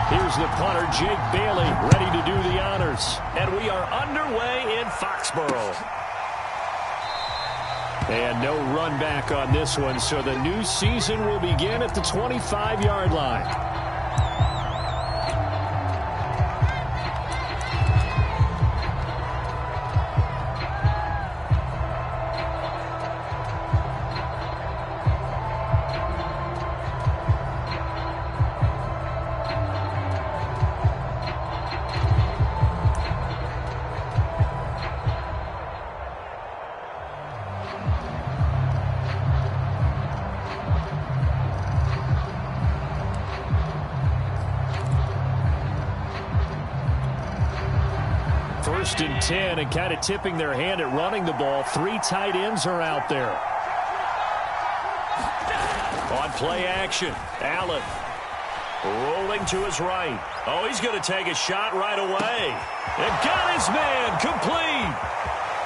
Here's the punter, Jake Bailey, ready to do the honors. And we are underway in Foxborough. And no run back on this one, so the new season will begin at the 25-yard line. First and 10, and kind of tipping their hand at running the ball. 3 tight ends are out there. On play action, Allen rolling to his right. Oh, he's going to take a shot right away. And got his man complete.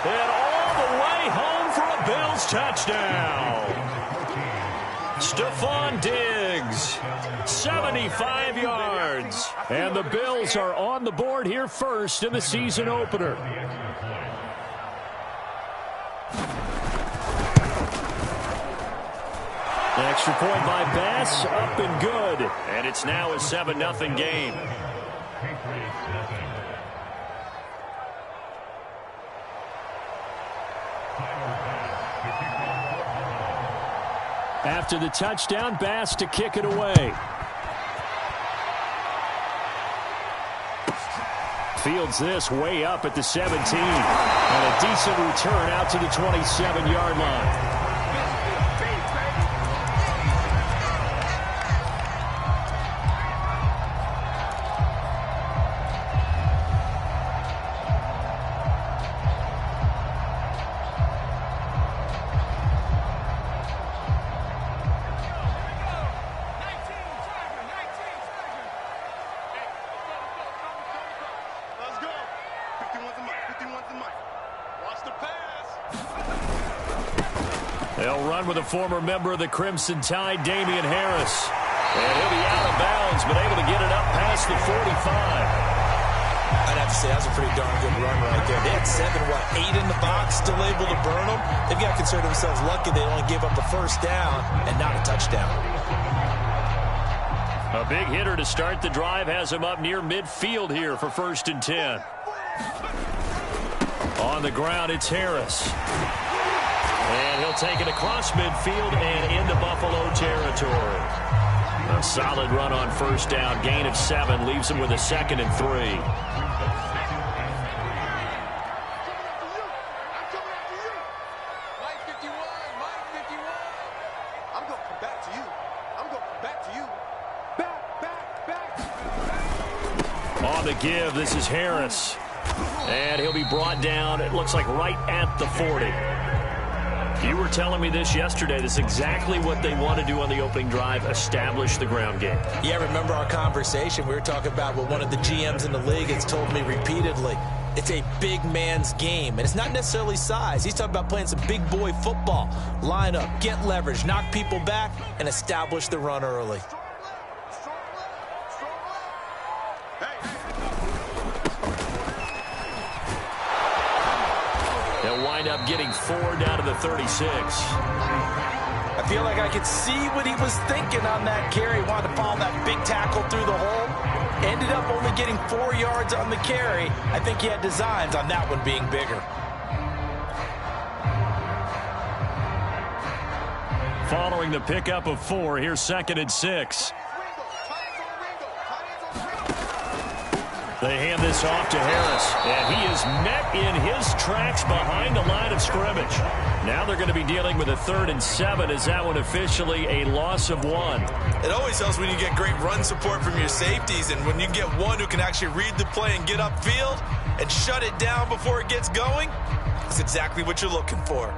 And all the way home for a Bills touchdown. Stephon Diggs, 75 yards. And the Bills are on the board here first in the season opener. An extra point by Bass, up and good. And it's now a 7-0 game. After the touchdown, Bass to kick it away. Fields this way up at the 17. And a decent return out to the 27-yard line. They'll run with a former member of the Crimson Tide, Damian Harris. And he'll be out of bounds, but able to get it up past the 45. I'd have to say that was a pretty darn good run right there. They had 8 in the box, still able to burn them. They've got to consider themselves lucky they only gave up a first down and not a touchdown. A big hitter to start the drive has him up near midfield here for 1st and 10. On the ground, it's Harris. And he'll take it across midfield and into Buffalo territory. A solid run on first down. Gain of 7 leaves him with a 2nd and 3. I'm going to come back to you. I'm going to come back to you. Back. On the give, this is Harris. And he'll be brought down, it looks like right at the 40. You were telling me this yesterday. This is exactly what they want to do on the opening drive, establish the ground game. Yeah, remember our conversation? We were talking about what one of the GMs in the league has told me repeatedly. It's a big man's game, and it's not necessarily size. He's talking about playing some big boy football. Line up, get leverage, knock people back, and establish the run early. They'll wind up getting 4 down to the 36. I feel like I could see what he was thinking on that carry. He wanted to follow that big tackle through the hole. Ended up only getting 4 yards on the carry. I think he had designs on that one being bigger. Following the pickup of 4, here's 2nd and 6. They hand this off to Harris, and he is met in his tracks behind the line of scrimmage. Now they're going to be dealing with a 3rd and 7. Is that one officially a loss of 1? It always helps when you get great run support from your safeties, and when you get one who can actually read the play and get upfield and shut it down before it gets going, that's exactly what you're looking for.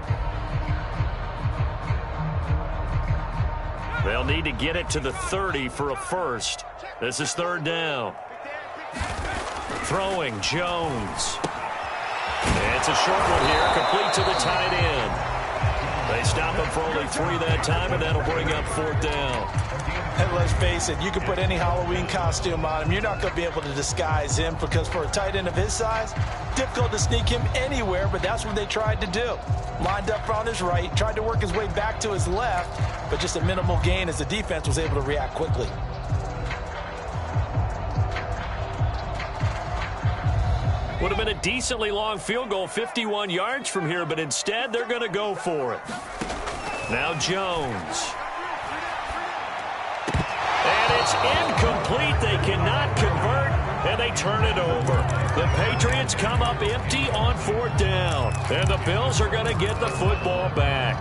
They'll need to get it to the 30 for a first. This is 3rd down. Throwing, Jones. It's a short one here, complete to the tight end. They stop him for only 3 that time, and that'll bring up 4th down. And let's face it, you can put any Halloween costume on him. You're not going to be able to disguise him because for a tight end of his size, difficult to sneak him anywhere, but that's what they tried to do. Lined up on his right, tried to work his way back to his left, but just a minimal gain as the defense was able to react quickly. Would have been a decently long field goal, 51 yards from here, but instead they're going to go for it. Now Jones. And it's incomplete. They cannot convert, and they turn it over. The Patriots come up empty on 4th down, and the Bills are going to get the football back.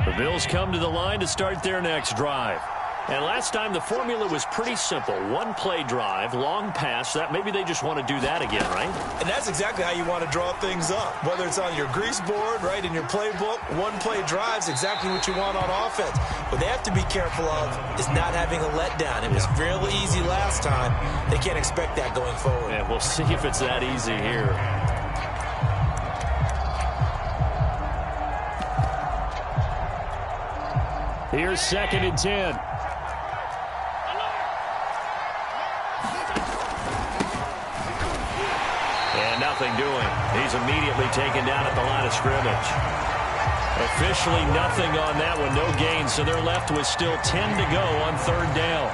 The Bills come to the line to start their next drive. And last time the formula was pretty simple. One play drive, long pass. That maybe they just want to do that again, right? And that's exactly how you want to draw things up. Whether it's on your grease board, right, in your playbook, one play drive's exactly what you want on offense. What they have to be careful of is not having a letdown. It was fairly easy last time. They can't expect that going forward. Yeah, we'll see if it's that easy here. Here's 2nd and 10. And nothing doing. He's immediately taken down at the line of scrimmage. Officially nothing on that one, no gain, so they're left with still 10 to go on 3rd down.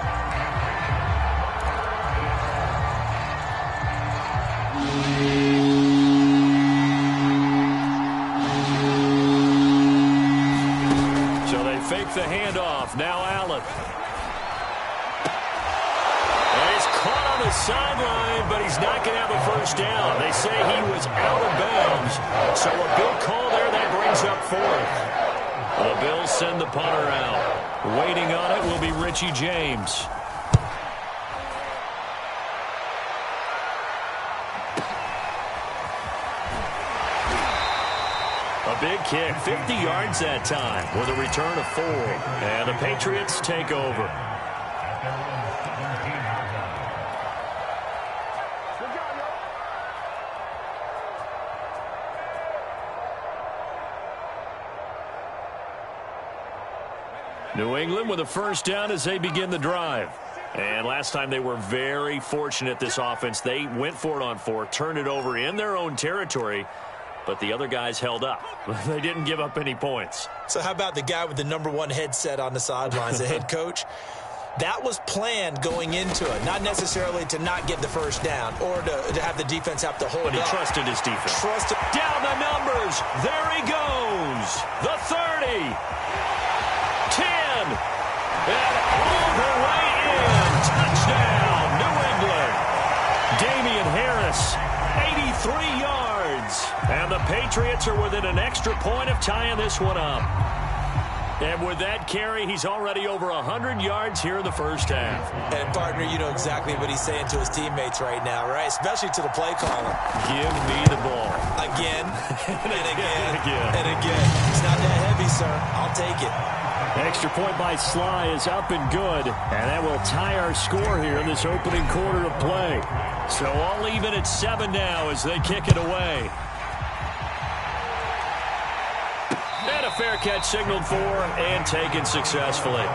So they fake the handoff. Now Allen. The sideline, but he's not going to have a 1st down. They say he was out of bounds. So a big call there that brings up 4th. The Bills send the punter out. Waiting on it will be Richie James. A big kick, 50 yards that time with a return of 4. And the Patriots take over. New England with a 1st down as they begin the drive. And last time they were very fortunate, this offense. They went for it on 4, turned it over in their own territory, but the other guys held up. They didn't give up any points. So how about the guy with the #1 headset on the sidelines, the head coach? That was planned going into it, not necessarily to not get the 1st down or to have the defense have to hold up. But he trusted his defense. Trusted. Down the numbers. There he goes. The 30. 10. And all the way in. Touchdown, New England. Damian Harris, 83 yards. And the Patriots are within an extra point of tying this one up. And with that carry, he's already over 100 yards here in the 1st half. And, partner, you know exactly what he's saying to his teammates right now, right? Especially to the play caller. Give me the ball. Again, and again, again. and again. It's not that heavy, sir. I'll take it. Extra point by Sly is up and good. And that will tie our score here in this opening quarter of play. So all even at 7 now as they kick it away. And a fair catch signaled for and taken successfully.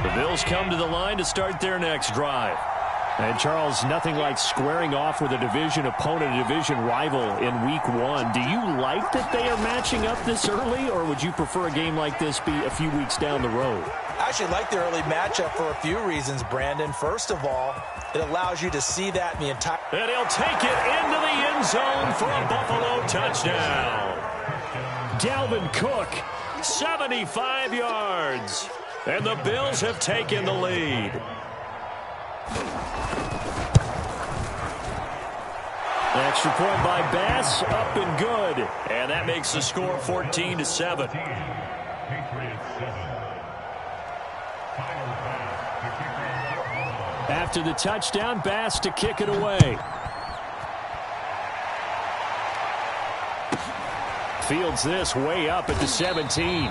The Bills come to the line to start their next drive. And, Charles, nothing like squaring off with a division opponent, a division rival in Week 1. Do you like that they are matching up this early, or would you prefer a game like this be a few weeks down the road? I actually like the early matchup for a few reasons, Brandon. First of all, it allows you to see that in the entire... And he'll take it into the end zone for a Buffalo touchdown. Dalvin Cook, 75 yards. And the Bills have taken the lead. Extra point by Bass, up and good. And that makes the score 14-7. After the touchdown, Bass to kick it away. Fields this way up at the 17.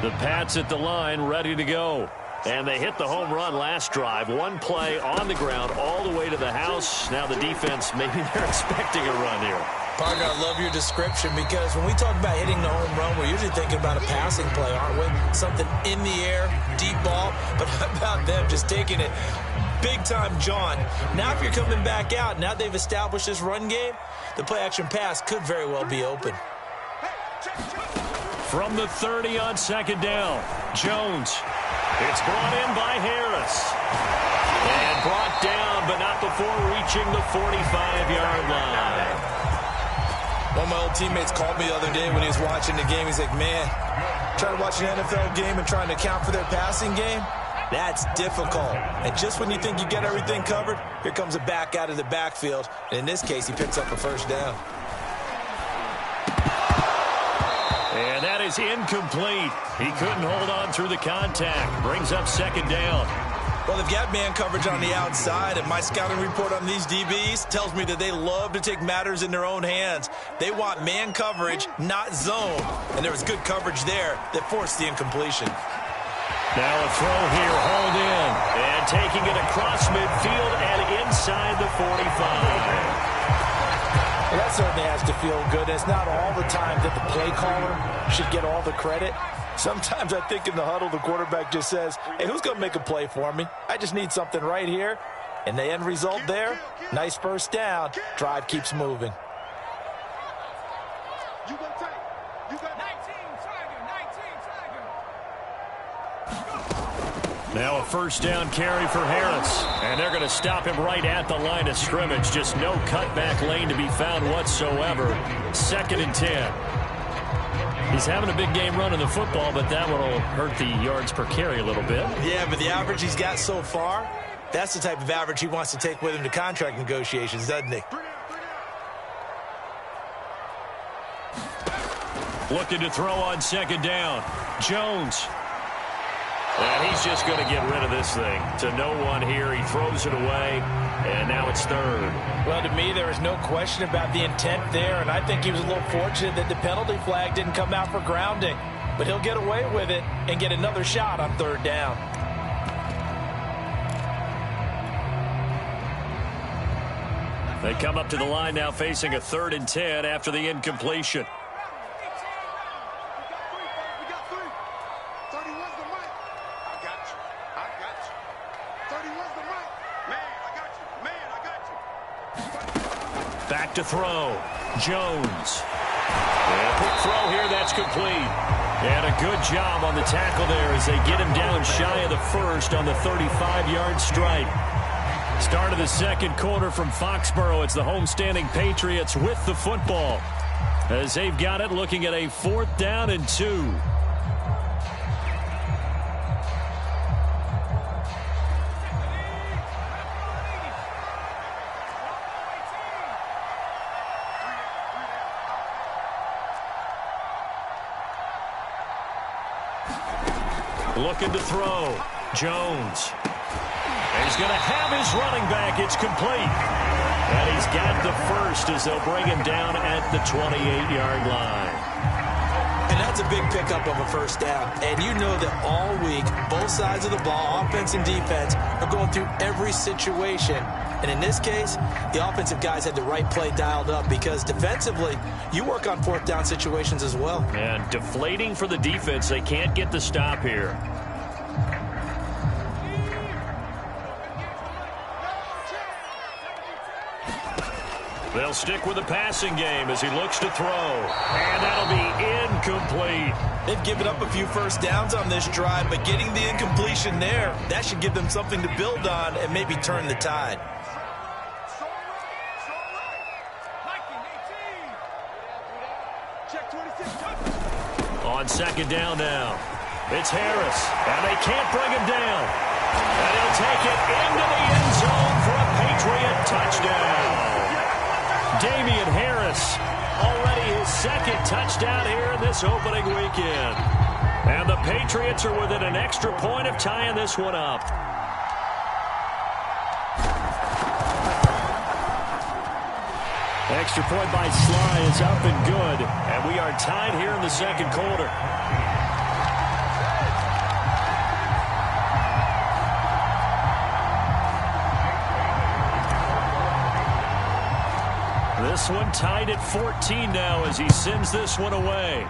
The Pats at the line, ready to go. And they hit the home run last drive. One play on the ground all the way to the house. Now the defense, maybe they're expecting a run here. Partner, I love your description because when we talk about hitting the home run, we're usually thinking about a passing play, aren't we? Something in the air, deep ball. But how about them just taking it big time, John? Now if you're coming back out, now they've established this run game, the play-action pass could very well be open. From the 30 on second down, Jones. It's brought in by Harris. And brought down, but not before reaching the 45-yard line. One of my old teammates called me the other day when he was watching the game. He's like, man, trying to watch an NFL game and trying to account for their passing game, that's difficult. And just when you think you get everything covered, here comes a back out of the backfield. And in this case, he picks up a first down. And that is incomplete. He couldn't hold on through the contact. Brings up second down. Well, they've got man coverage on the outside, and my scouting report on these DBs tells me that they love to take matters in their own hands. They want man coverage, not zone. And there was good coverage there that forced the incompletion. Now a throw here, hauled in. And taking it across midfield and inside the 45. Well, that certainly has to feel good. It's not all the time that the play caller should get all the credit. Sometimes I think in the huddle, the quarterback just says, hey, who's going to make a play for me? I just need something right here. And the end result there, nice first down. Drive keeps moving. You got 19, Now a first down carry for Harris. And they're going to stop him right at the line of scrimmage. Just no cutback lane to be found whatsoever. 2nd and 10. He's having a big game running the football, but that one will hurt the yards per carry a little bit. Yeah, but the average he's got so far, that's the type of average he wants to take with him to contract negotiations, doesn't he? Looking to throw on second down. Jones. And he's just going to get rid of this thing. To no one here. He throws it away, and now it's third. Well, to me, there is no question about the intent there, and I think he was a little fortunate that the penalty flag didn't come out for grounding. But he'll get away with it and get another shot on third down. They come up to the line now facing a 3rd and 10 after the incompletion. Back to throw. Jones. And a quick throw here, that's complete. And a good job on the tackle there as they get him down shy of the first on the 35-yard strike. Start of the second quarter from Foxborough. It's the homestanding Patriots with the football as they've got it looking at a 4th down and 2. Looking to throw. Jones. And he's going to have his running back. It's complete. And he's got the first as they'll bring him down at the 28-yard line. And that's a big pickup of a first down. And you know that all week, both sides of the ball, offense and defense, are going through every situation. And in this case, the offensive guys had the right play dialed up because defensively, you work on 4th down situations as well. And deflating for the defense. They can't get the stop here. They'll stick with the passing game as he looks to throw. And that'll be incomplete. They've given up a few first downs on this drive, but getting the incompletion there, that should give them something to build on and maybe turn the tide. On second down now, it's Harris, and they can't bring him down. And he'll take it into the end zone for a Patriot touchdown. Damian Harris, already his second touchdown here in this opening weekend. And the Patriots are within an extra point of tying this one up. Extra point by Sly is up and good. And we are tied here in the second quarter. This one tied at 14 now as he sends this one away.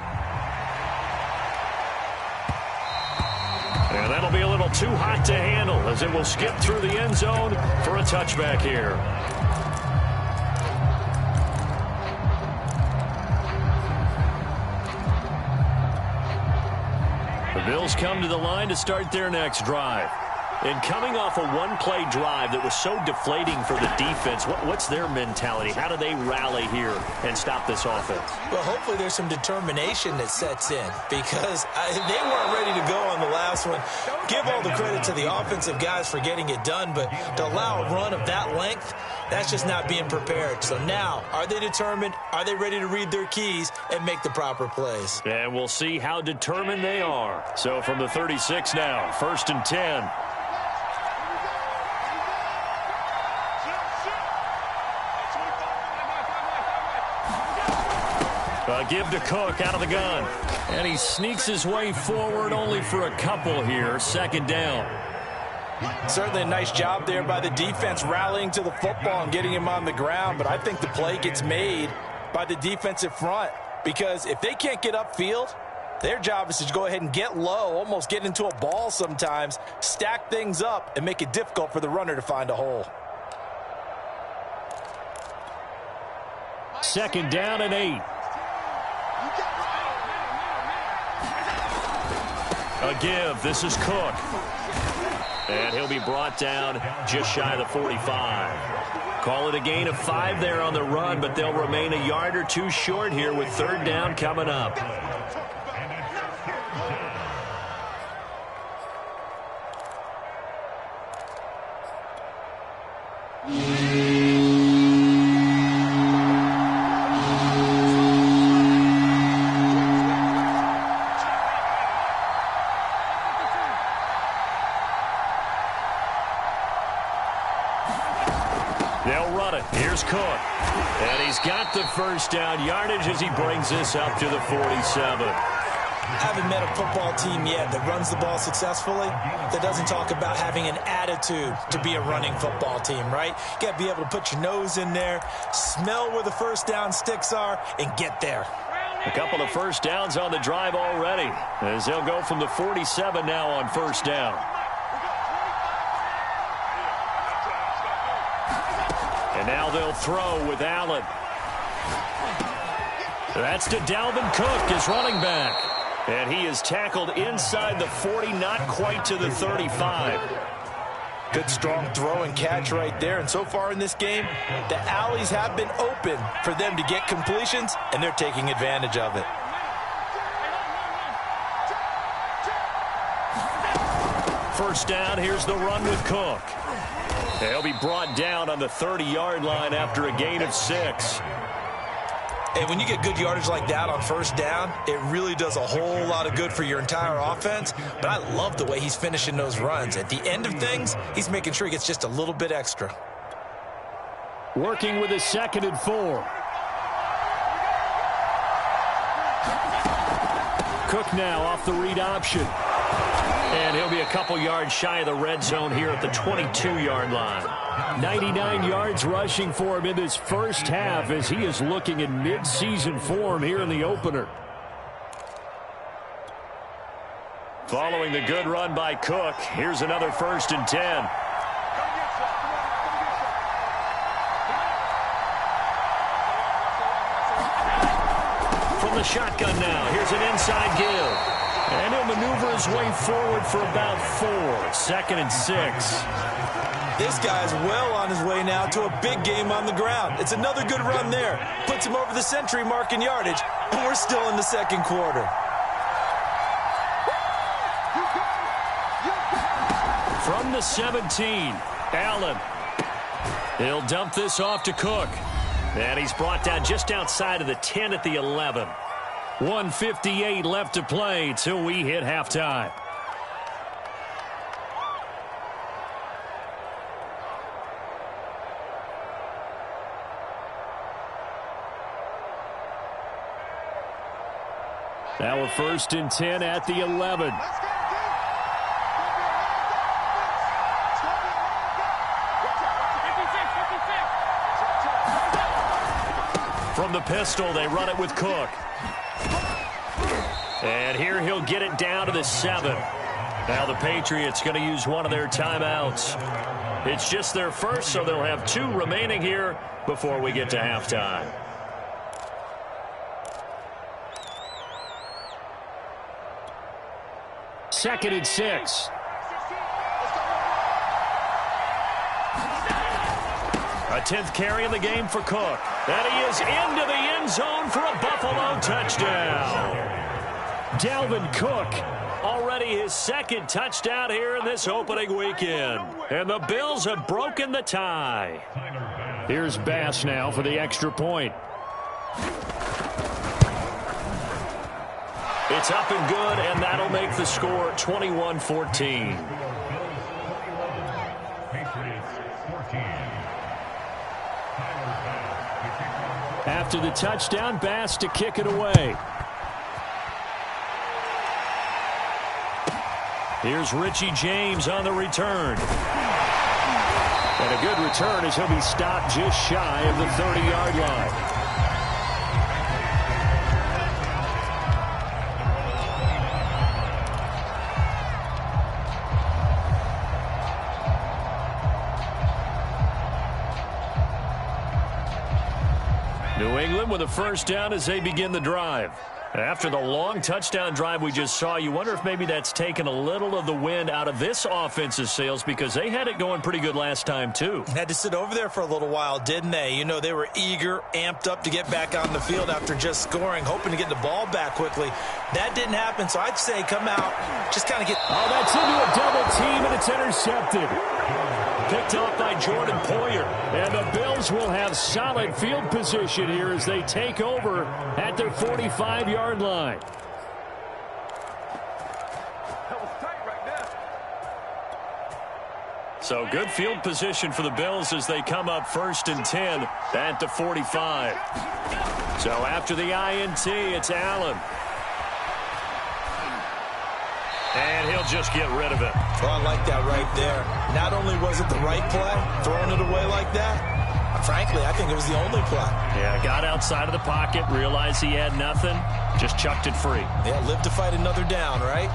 And that'll be a little too hot to handle as it will skip through the end zone for a touchback here. The Bills come to the line to start their next drive. And coming off a one-play drive that was so deflating for the defense, what's their mentality? How do they rally here and stop this offense? Well, hopefully there's some determination that sets in because they weren't ready to go on the last one. Give all the credit to the offensive guys for getting it done, but to allow a run of that length, that's just not being prepared. So now, are they determined? Are they ready to read their keys and make the proper plays? And we'll see how determined they are. So from the 36 now, 1st and 10. Give to Cook out of the gun. And he sneaks his way forward only for a couple here. Second down. Certainly a nice job there by the defense rallying to the football and getting him on the ground. But I think the play gets made by the defensive front because if they can't get upfield, their job is to go ahead and get low, almost get into a ball sometimes, stack things up, and make it difficult for the runner to find a hole. Second down and 8. A give. This is Cook. And he'll be brought down just shy of the 45. Call it a gain of 5 there on the run, but they'll remain a yard or two short here with third down coming up. They'll run it. Here's Cook. And he's got the first down yardage as he brings this up to the 47. I haven't met a football team yet that runs the ball successfully that doesn't talk about having an attitude to be a running football team, right? You got to be able to put your nose in there, smell where the first down sticks are, and get there. A couple of first downs on the drive already as they'll go from the 47 now on first down. And now they'll throw with Allen. That's to Dalvin Cook, his running back. And he is tackled inside the 40, not quite to the 35. Good, strong throw and catch right there. And so far in this game, the alleys have been open for them to get completions, and they're taking advantage of it. First down, here's the run with Cook. He'll be brought down on the 30-yard line after a gain of 6. And when you get good yardage like that on first down, it really does a whole lot of good for your entire offense. But I love the way he's finishing those runs. At the end of things, he's making sure he gets just a little bit extra. Working with his 2nd and 4. Cook now off the read option. And he'll be a couple yards shy of the red zone here at the 22-yard line. 99 yards rushing for him in this first half as he is looking in mid-season form here in the opener. Following the good run by Cook, here's another 1st and 10. From the shotgun now, here's an inside give. And he'll maneuver his way forward for about 4. 2nd and 6. This guy's well on his way now to a big game on the ground. It's another good run there. Puts him over the century mark in yardage, and we're still in the second quarter. from the 17. Allen. He'll dump this off to Cook. And he's brought down just outside of the 10 at the 11. 1:58 left to play till we hit halftime. Now we're 1st and 10 at the 11. From the pistol, they run it with Cook. And here he'll get it down to the 7. Now the Patriots going to use one of their timeouts. It's just their first, so they'll have 2 remaining here before we get to halftime. Second and 6. A 10th carry in the game for Cook. And he is into the end zone for a Buffalo touchdown. Dalvin Cook, already his 2nd touchdown here in this opening weekend. And the Bills have broken the tie. Here's Bass now for the extra point. It's up and good, and that'll make the score 21-14. After the touchdown, Bass to kick it away. Here's Richie James on the return. And a good return as he'll be stopped just shy of the 30-yard line. New England with a first down as they begin the drive. After the long touchdown drive we just saw, you wonder if maybe that's taken a little of the wind out of this offense's sails because they had it going pretty good last time, too. Had to sit over there for a little while, didn't they? You know, they were eager, amped up to get back on the field after just scoring, hoping to get the ball back quickly. That didn't happen, so I'd say come out, just kind of get... Oh, that's into a double team, and it's intercepted. Picked off by Jordan Poyer. And the Bills will have solid field position here as they take over at their 45-yard line. So good field position for the Bills as they come up 1st and 10 at the 45. So after the INT, it's Allen. And he'll just get rid of it. Oh, I like that right there. Not only was it the right play, throwing it away like that, frankly, I think it was the only play. Yeah, got outside of the pocket, realized he had nothing, just chucked it free. Yeah, live to fight another down, right?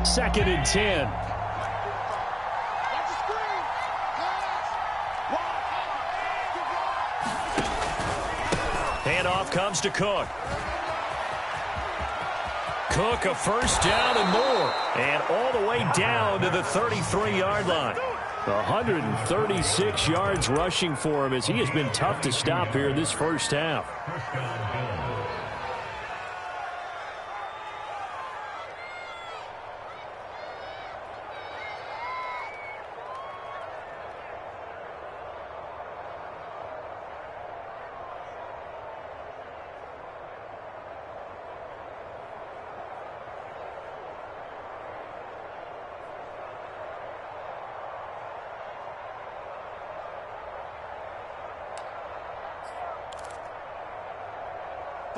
Second and 10. Handoff comes to Cook. Cook, a first down and more. And all the way down to the 33-yard line. 136 yards rushing for him as he has been tough to stop here in this first half.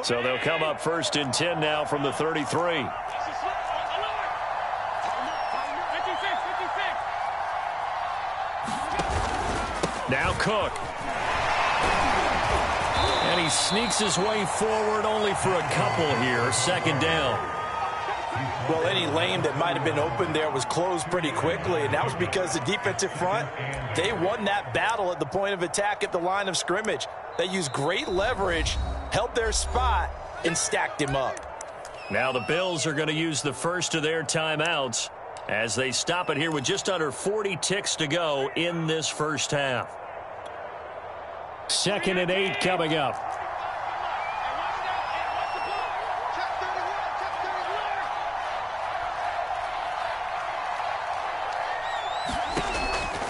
So they'll come up 1st and 10 now from the 33. Now Cook. And he sneaks his way forward only for a couple here. 2nd down. Well, any lane that might have been open there was closed pretty quickly, and that was because the defensive front, they won that battle at the point of attack at the line of scrimmage. They used great leverage, held their spot, and stacked him up. Now the Bills are going to use the first of their timeouts as they stop it here with just under 40 ticks to go in this first half. 2nd and 8 coming up.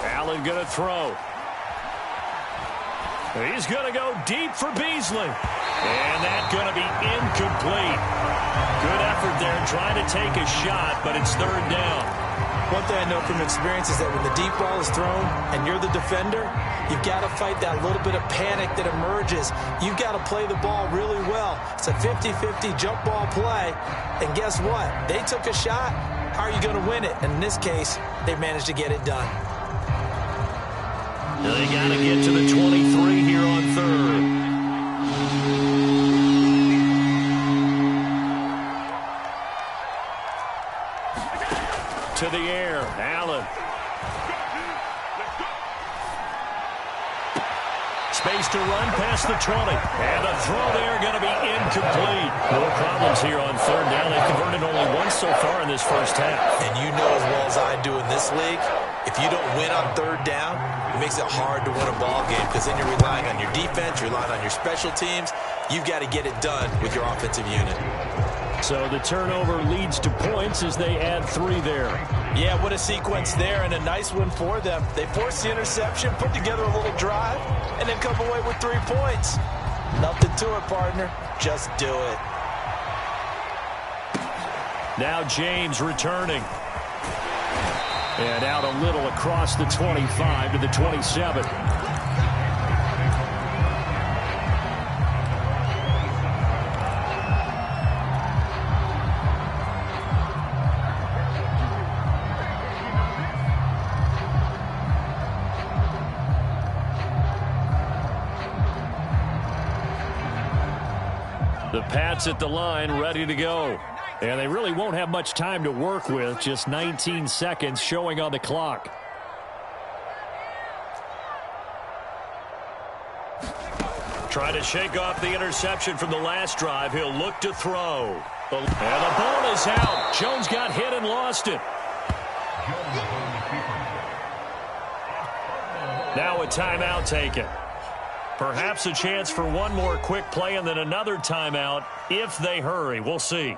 Allen going to throw. He's going to go deep for Beasley. And that's going to be incomplete. Good effort there trying to take a shot, but it's 3rd down. One thing I know from experience is that when the deep ball is thrown and you're the defender, you've got to fight that little bit of panic that emerges. You've got to play the ball really well. It's a 50-50 jump ball play. And guess what? They took a shot. How are you going to win it? And in this case, they managed to get it done. They got to get to the 23 here on 3rd. To the air, Allen. Space to run past the 20. And the throw there going to be incomplete. No problems here on 3rd down. They've converted only once so far in this first half. And you know as well as I do in this league, if you don't win on 3rd down, it makes it hard to win a ball game because then you're relying on your defense, you're relying on your special teams. You've got to get it done with your offensive unit. So the turnover leads to points as they add 3 there. Yeah, what a sequence there and a nice one for them. They forced the interception, put together a little drive, and then come away with 3 points. Nothing to it, partner. Just do it. Now James returning. And out a little across the 25 to the 27. The Pats at the line, ready to go. And they really won't have much time to work with. Just 19 seconds showing on the clock. Trying to shake off the interception from the last drive. He'll look to throw. And the ball is out. Jones got hit and lost it. Now a timeout taken. Perhaps a chance for one more quick play and then another timeout if they hurry. We'll see.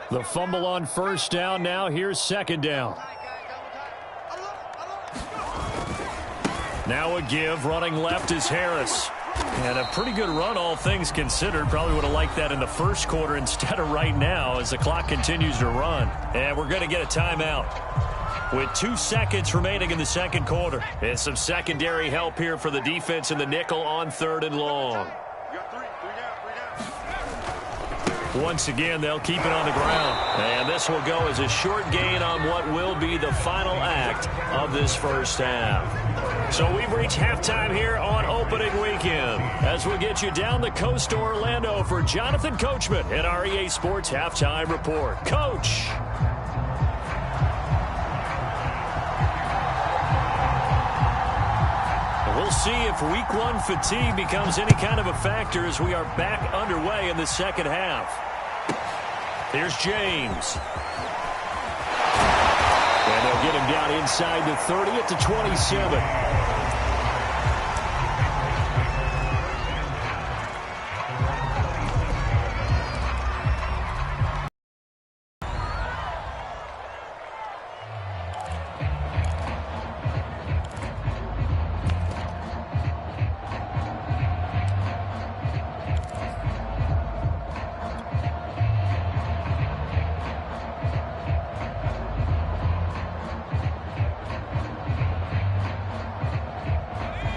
The fumble on 1st down. Now here's 2nd down. Now a give. Running left is Harris. And a pretty good run, all things considered. Probably would have liked that in the 1st quarter instead of right now as the clock continues to run. And we're going to get a timeout with 2 seconds remaining in the 2nd quarter. And some secondary help here for the defense in the nickel on 3rd and long. Once again, they'll keep it on the ground. And this will go as a short gain on what will be the final act of this first half. So we've reached halftime here on opening weekend as we get you down the coast to Orlando for Jonathan Coachman at our EA Sports Halftime Report. Coach. We'll see if week 1 fatigue becomes any kind of a factor as we are back underway in the 2nd half. Here's James. And they'll get him down inside the 30 at the 27.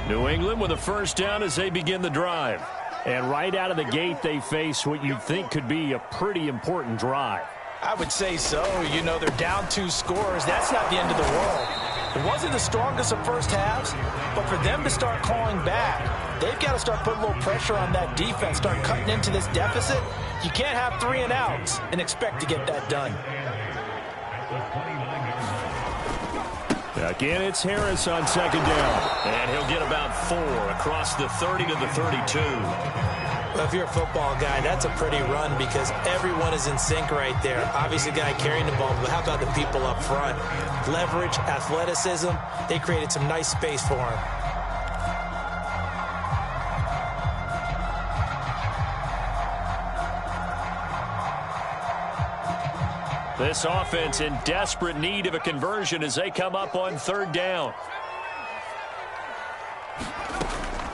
New England with a 1st down as they begin the drive. And right out of the gate, they face what you'd think could be a pretty important drive. I would say so. You know, they're down 2 scores. That's not the end of the world. It wasn't the strongest of first halves, but for them to start clawing back, they've got to start putting a little pressure on that defense, start cutting into this deficit. You can't have 3 and outs and expect to get that done. Again, it's Harris on second down. And he'll get about 4 across the 30 to the 32. Well, if you're a football guy, that's a pretty run because everyone is in sync right there. Obviously, the guy carrying the ball, but how about the people up front? Leverage, athleticism, they created some nice space for him. This offense in desperate need of a conversion as they come up on third down.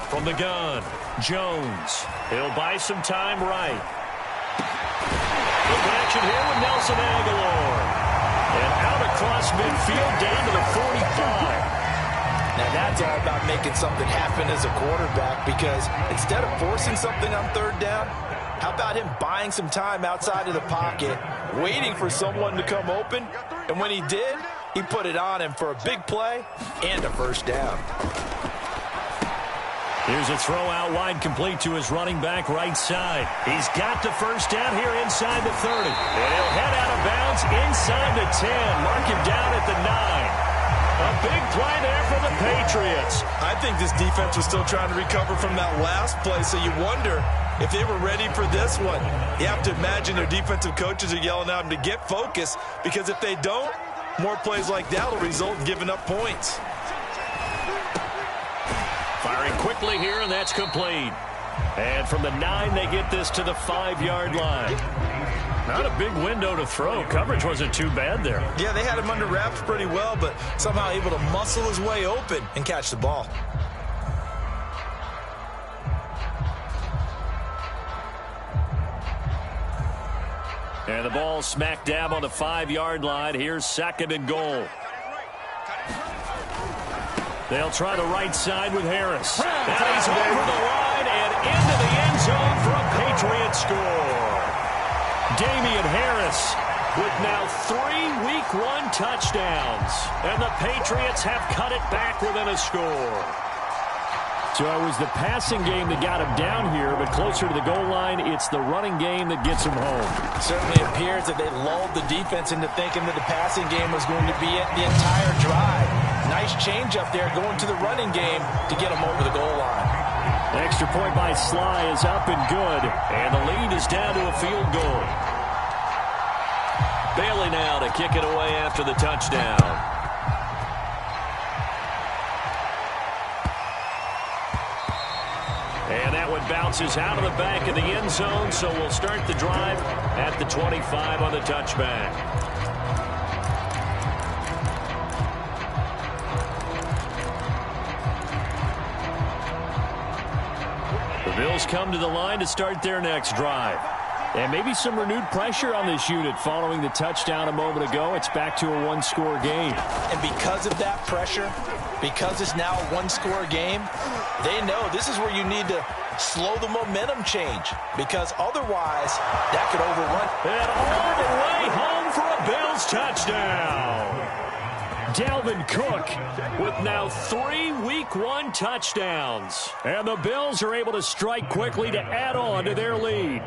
From the gun, Jones. He'll buy some time right. Look action here with Nelson Aguilar. And out across midfield down to the 45. Now that's all about making something happen as a quarterback because instead of forcing something on third down, how about him buying some time outside of the pocket, waiting for someone to come open, and when he did, he put it on him for a big play and a first down. Here's a throw out wide, complete to his running back right side. He's got the first down here inside the 30. And he'll head out of bounds inside the 10. Mark him down at the 9. A big play there for the Patriots. I think this defense was still trying to recover from that last play, so you wonder if they were ready for this one. You have to imagine their defensive coaches are yelling at them to get focused, because if they don't, more plays like that will result in giving up points. Firing quickly here, and that's complete. And from the 9, they get this to the 5-yard line. Not a big window to throw. Coverage wasn't too bad there. Yeah, they had him under wraps pretty well, but somehow able to muscle his way open and catch the ball. And the ball smack dab on the 5-yard line. Here's second and goal. They'll try the right side with Harris. And he's over the line and into the end zone for a Patriot score. Damian Harris with now 3 Week 1 touchdowns. And the Patriots have cut it back within a score. So it was the passing game that got him down here, but closer to the goal line, it's the running game that gets him home. Certainly appears that they lulled the defense into thinking that the passing game was going to be it the entire drive. Nice change up there going to the running game to get him over the goal line. The extra point by Sly is up and good, and the lead is down to a field goal. Bailey now to kick it away after the touchdown. And that one bounces out of the back of the end zone, so we'll start the drive at the 25 on the touchback. The Bills come to the line to start their next drive. And maybe some renewed pressure on this unit following the touchdown a moment ago. It's back to a one-score game. And because of that pressure, because it's now a one-score game, they know this is where you need to slow the momentum change, because otherwise that could overrun. And all the way home for a Bills touchdown. Dalvin Cook with now 3 Week 1 touchdowns. And the Bills are able to strike quickly to add on to their lead.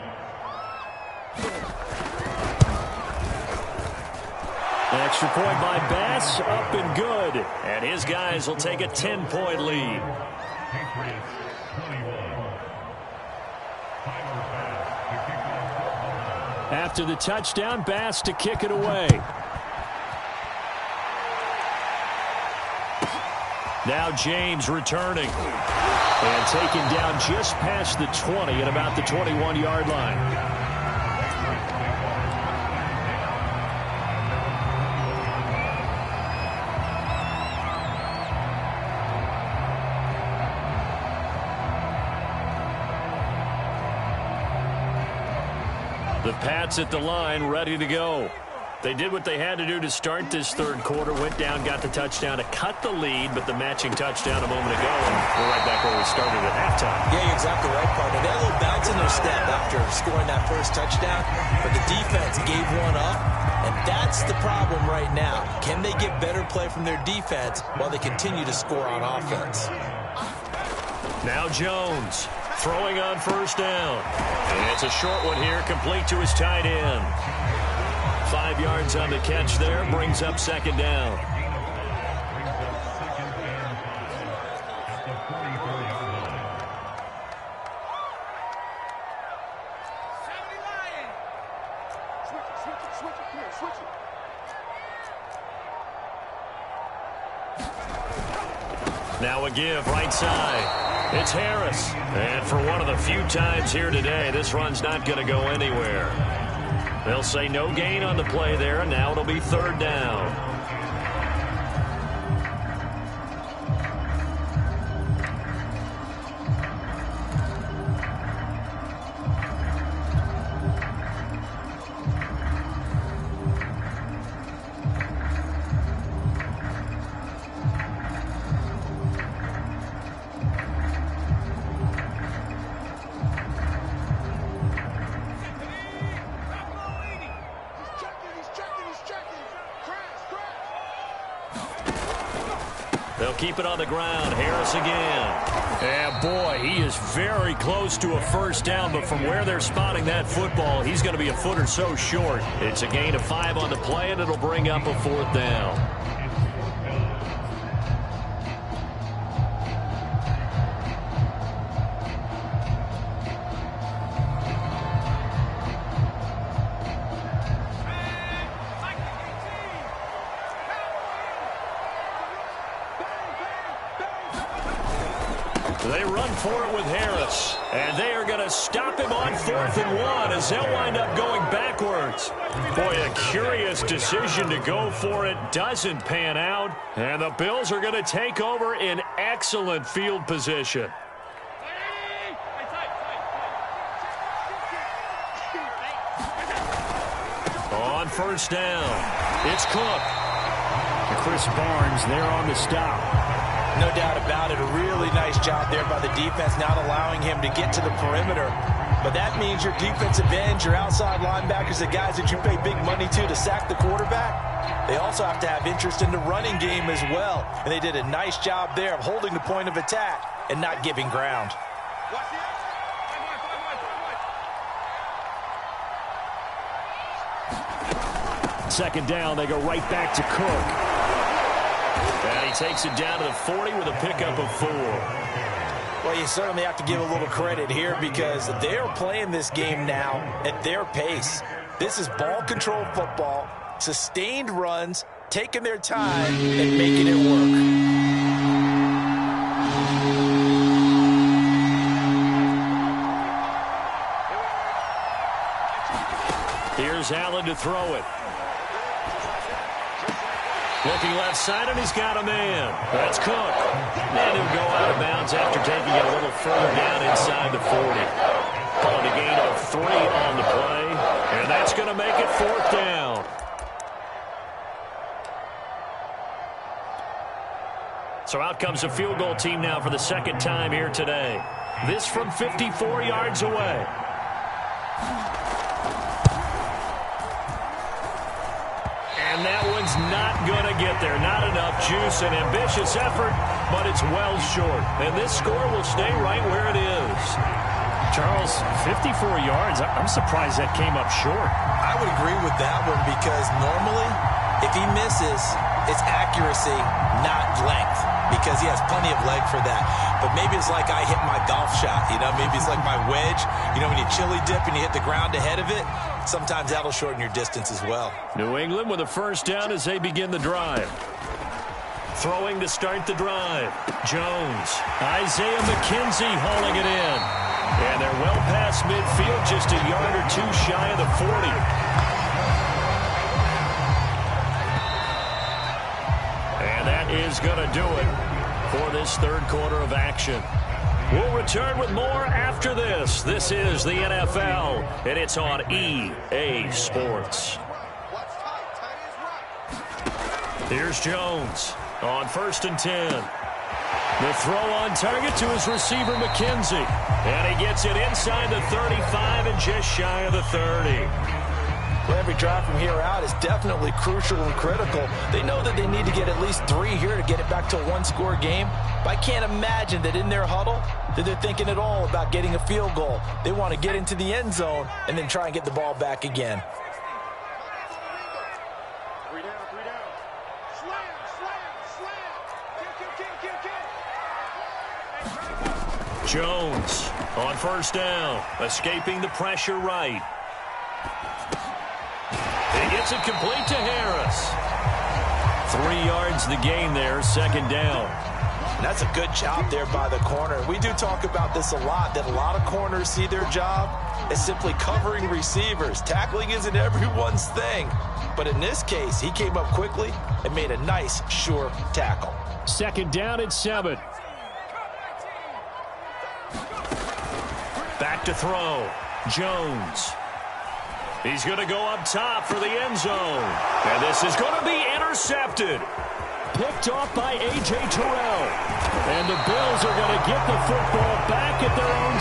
Extra point by Bass, up and good. And his guys will take a 10-point lead. After the touchdown, Bass to kick it away. Now James returning. And taken down just past the 20 at about the 21-yard line. The Pats at the line, ready to go. They did what they had to do to start this third quarter. Went down, got the touchdown to cut the lead, but the matching touchdown a moment ago, and we're right back where we started at halftime. Yeah, you're exactly right, partner. They had a little bounce in their step after scoring that first touchdown, but the defense gave one up, and that's the problem right now. Can they get better play from their defense while they continue to score on offense? Now Jones throwing on first down. And it's a short one here, complete to his tight end. 5 yards on the catch there, brings up second down. Now a give, right side. It's Harris. And for one of the few times here today, this run's not going to go anywhere. They'll say no gain on the play there, and now it'll be third down. They'll keep it on the ground. Harris again. And boy, he is very close to a first down, but from where they're spotting that football, he's going to be a foot or so short. It's a gain of 5 on the play, and it'll bring up a fourth down. They run for it with Harris, and they are going to stop him on 4th and 1 as they'll wind up going backwards. Boy, a curious decision to go for it doesn't pan out, and the Bills are going to take over in excellent field position. On first down, it's Cook. Chris Barnes there on the stop. No doubt about it. A really nice job there by the defense, not allowing him to get to the perimeter. But that means your defensive ends, your outside linebackers, the guys that you pay big money to sack the quarterback, they also have to have interest in the running game as well. And they did a nice job there of holding the point of attack and not giving ground. Second down, they go right back to Cook. And he takes it down to the 40 with a pickup of 4. Well, you certainly have to give a little credit here because they're playing this game now at their pace. This is ball control football, sustained runs, taking their time and making it work. Here's Allen to throw it. Looking left side, and he's got a man. That's Cook. And he'll go out of bounds after taking it a little further down inside the 40. Calling a gain of 3 on the play, and that's going to make it 4th down. So out comes a field goal team now for the second time here today. This from 54 yards away. And that one's not going to get there. Not enough juice. An ambitious effort, but it's well short. And this score will stay right where it is. Charles, 54 yards. I'm surprised that came up short. I would agree with that one because normally, if he misses, it's accuracy, not length, because he has plenty of leg for that. But maybe it's like I hit my golf shot, maybe it's like my wedge. When you chili dip and you hit the ground ahead of it, sometimes that'll shorten your distance as well. New England with a first down as they begin the drive. Throwing to start the drive. Jones. Isaiah McKenzie hauling it in. And they're well past midfield, just a yard or 2 shy of the 40. And that is going to do it for this third quarter of action. We'll return with more after this. This is the NFL, and it's on EA Sports. Here's Jones on 1st and 10. The throw on target to his receiver, McKenzie. And he gets it inside the 35 and just shy of the 30. Well, every drive from here out is definitely crucial and critical. They know that they need to get at least 3 here to get it back to a one-score game. But I can't imagine that in their huddle that they're thinking at all about getting a field goal. They want to get into the end zone and then try and get the ball back again. Jones on first down, escaping the pressure right. He gets it complete to Harris. 3 yards the gain there, second down. And that's a good job there by the corner. We do talk about this a lot, that a lot of corners see their job as simply covering receivers. Tackling isn't everyone's thing. But in this case, he came up quickly and made a nice, sure tackle. Second down and 7. Back to throw. Jones. He's going to go up top for the end zone. And this is going to be intercepted. Picked off by A.J. Terrell. And the Bills are going to get the football back at their own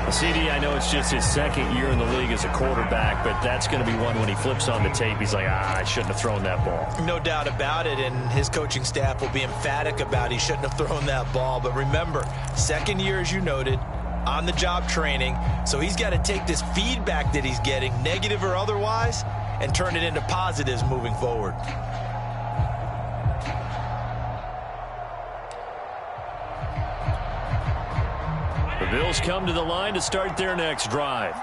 17. CD, I know it's just his second year in the league as a quarterback, but that's going to be one when he flips on the tape. He's like, I shouldn't have thrown that ball. No doubt about it, and his coaching staff will be emphatic about he shouldn't have thrown that ball. But remember, second year, as you noted, on-the-job training, so he's got to take this feedback that he's getting, negative or otherwise, and turn it into positives moving forward. The Bills come to the line to start their next drive.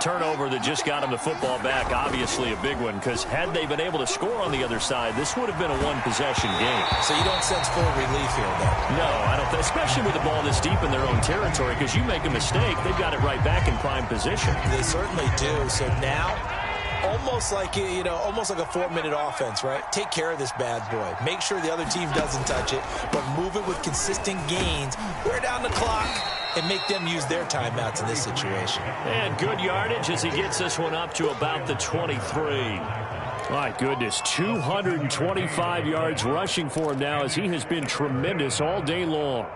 Turnover that just got them the football back, obviously a big one, because had they been able to score on the other side, this would have been a one-possession game. So you don't sense full relief here, though? No, I don't, especially with the ball this deep in their own territory, because you make a mistake, they've got it right back in prime position. They certainly do. So now, almost like a 4-minute offense, right? Take care of this bad boy. Make sure the other team doesn't touch it, but move it with consistent gains. Wear down the clock and make them use their timeouts in this situation. And good yardage as he gets this one up to about the 23. My goodness, 225 yards rushing for him now as he has been tremendous all day long.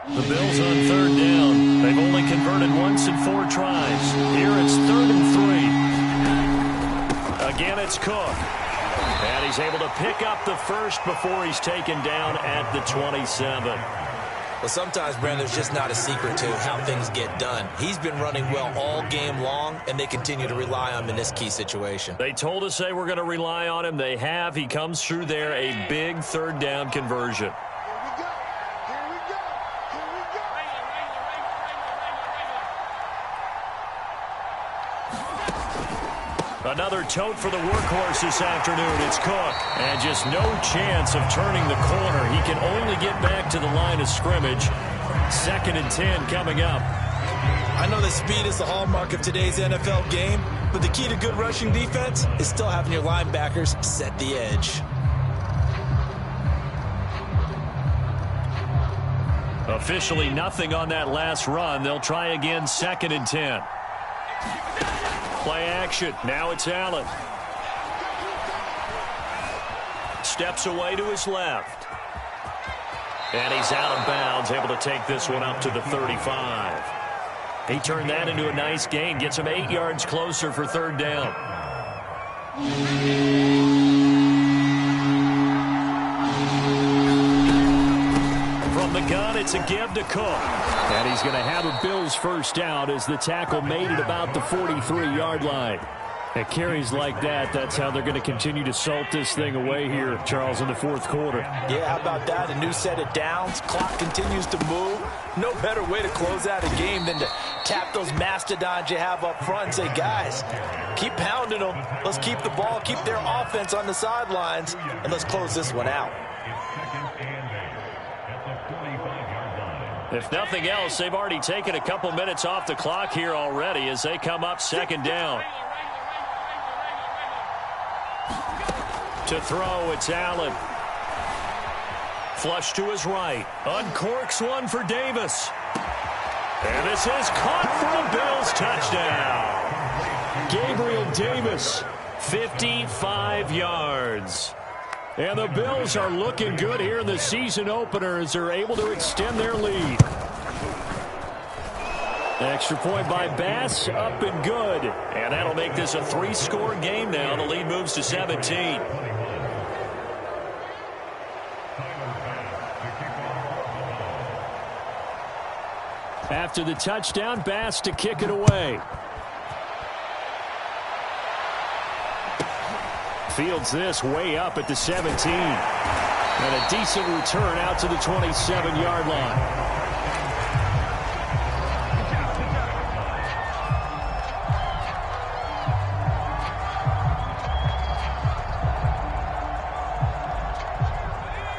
The Bills on third down. They've only converted once in 4 tries. Here it's 3rd and 3. Again, it's Cook. And he's able to pick up the first before he's taken down at the 27. Well, sometimes, Brandon, there's just not a secret to how things get done. He's been running well all game long, and they continue to rely on him in this key situation. They told us they were going to rely on him. They have. He comes through there, a big 3rd down conversion. Another tote for the workhorse this afternoon. It's Cook. And just no chance of turning the corner. He can only get back to the line of scrimmage. 2nd and 10 coming up. I know that speed is the hallmark of today's NFL game, but the key to good rushing defense is still having your linebackers set the edge. Officially nothing on that last run. They'll try again, 2nd and 10. Play action. Now it's Allen. Steps away to his left. And he's out of bounds, able to take this one up to the 35. He turned that into a nice gain. Gets him 8 yards closer for 3rd down. From the gun, it's a give to Cook. And he's going to have a Bills first down as the tackle made it about the 43-yard line. At carries like that, that's how they're going to continue to salt this thing away here, Charles, in the 4th quarter. Yeah, how about that? A new set of downs. Clock continues to move. No better way to close out a game than to tap those mastodons you have up front and say, guys, keep pounding them. Let's keep the ball, keep their offense on the sidelines, and let's close this one out. If nothing else, they've already taken a couple minutes off the clock here already as they come up 2nd down. To throw, it's Allen. Flush to his right. Uncorks one for Davis. And this is caught for a Bills touchdown. Gabriel Davis, 55 yards. And the Bills are looking good here in the season opener as they're able to extend their lead. Extra point by Bass, up and good. And that'll make this a 3-score game now. The lead moves to 17. After the touchdown, Bass to kick it away. Fields this way up at the 17. And a decent return out to the 27-yard line.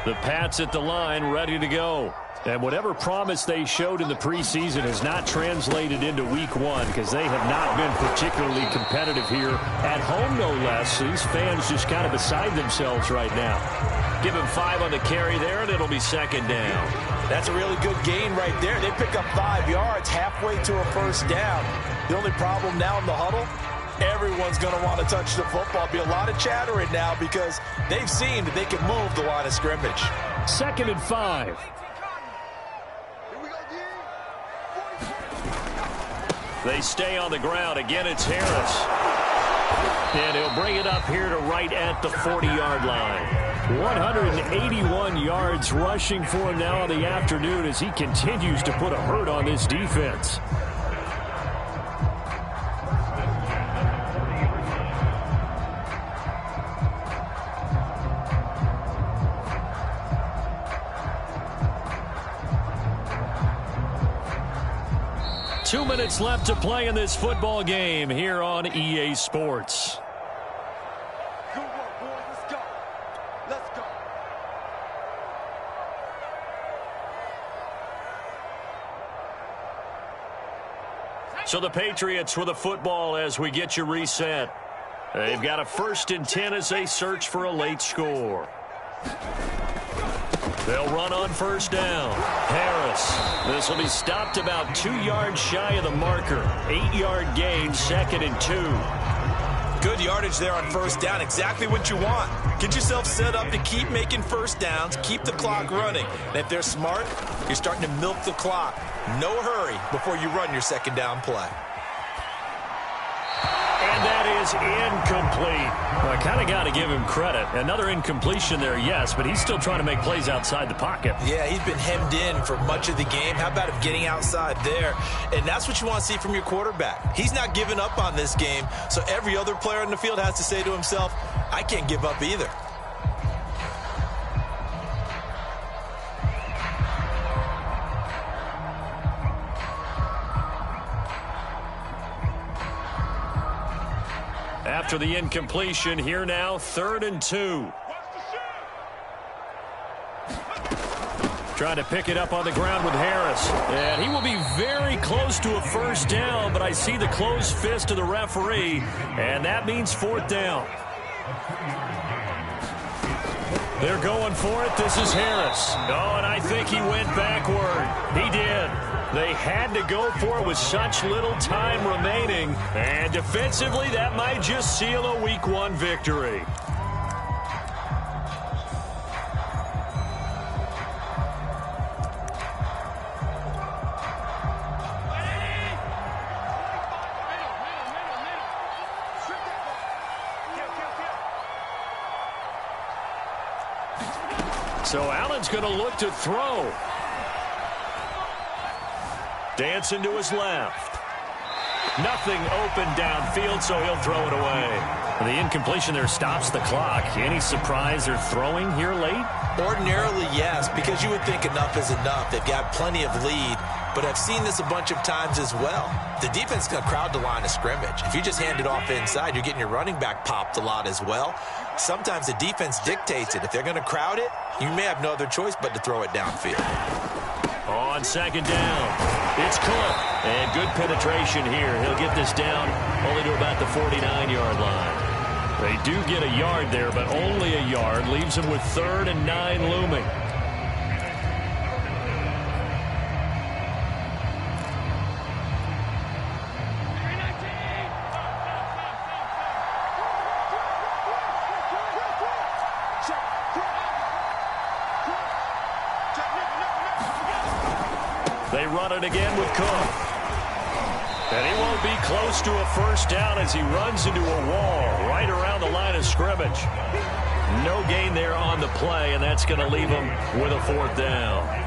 The Pats at the line, ready to go. And whatever promise they showed in the preseason has not translated into week one because they have not been particularly competitive here at home, no less. These fans just kind of beside themselves right now. Give him 5 on the carry there, and it'll be second down. That's a really good gain right there. They pick up 5 yards halfway to a first down. The only problem now in the huddle, everyone's going to want to touch the football. Be a lot of chattering now because they've seen that they can move the line of scrimmage. 2nd and 5. They stay on the ground. Again, it's Harris. And he'll bring it up here to right at the 40-yard line. 181 yards rushing for him now in the afternoon as he continues to put a hurt on this defense. Two minutes left to play in this football game here on EA Sports. Good work, boys. Let's go. Let's go. So the Patriots with the football as we get you reset. They've got a 1st and 10 as they search for a late score. They'll run on 1st down. Harris. This will be stopped about 2 yards shy of the marker. 8-yard gain, 2nd and 2. Good yardage there on 1st down. Exactly what you want. Get yourself set up to keep making 1st downs, keep the clock running. And if they're smart, you're starting to milk the clock. No hurry before you run your 2nd down play. And that is incomplete. Well, I kind of got to give him credit. Another incompletion there, yes, but he's still trying to make plays outside the pocket. Yeah, he's been hemmed in for much of the game. How about him getting outside there? And that's what you want to see from your quarterback. He's not giving up on this game, so every other player in the field has to say to himself, I can't give up either. After the incompletion, here now, 3rd and 2. Trying to pick it up on the ground with Harris. And he will be very close to a 1st down, but I see the closed fist of the referee, and that means 4th down. They're going for it. This is Harris. Oh, and I think he went backward. He did. They had to go for it with such little time remaining. And defensively, that might just seal a Week 1 victory. So Allen's going to look to throw. Dancing to his left. Nothing open downfield, so he'll throw it away. The incompletion there stops the clock. Any surprise they're throwing here late? Ordinarily, yes, because you would think enough is enough. They've got plenty of lead, but I've seen this a bunch of times as well. The defense is going to crowd the line of scrimmage. If you just hand it off inside, you're getting your running back popped a lot as well. Sometimes the defense dictates it. If they're going to crowd it, you may have no other choice but to throw it downfield. On 2nd down, it's Cook. And good penetration here. He'll get this down only to about the 49-yard line. They do get a yard there, but only a yard. Leaves them with 3rd and 9 looming. They run it again with Cook. And he won't be close to a first down as he runs into a wall right around the line of scrimmage. No gain there on the play, and that's going to leave him with a fourth down.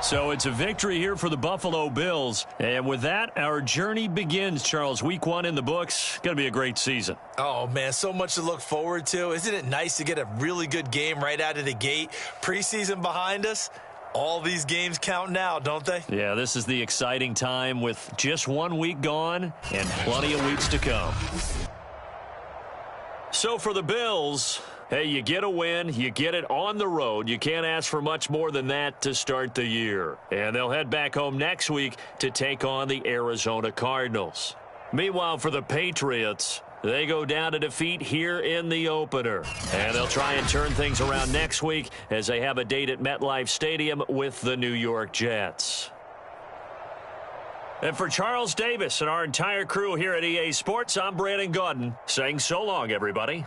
So it's a victory here for the Buffalo Bills. And with that, our journey begins, Charles. Week 1 in the books. Going to be a great season. Oh, man, so much to look forward to. Isn't it nice to get a really good game right out of the gate? Preseason behind us. All these games count now, don't they? Yeah, this is the exciting time with just 1 week gone and plenty of weeks to come. So for the Bills, hey, you get a win, you get it on the road. You can't ask for much more than that to start the year. And they'll head back home next week to take on the Arizona Cardinals. Meanwhile, for the Patriots, they go down to defeat here in the opener. And they'll try and turn things around next week as they have a date at MetLife Stadium with the New York Jets. And for Charles Davis and our entire crew here at EA Sports, I'm Brandon Gaudin saying so long, everybody.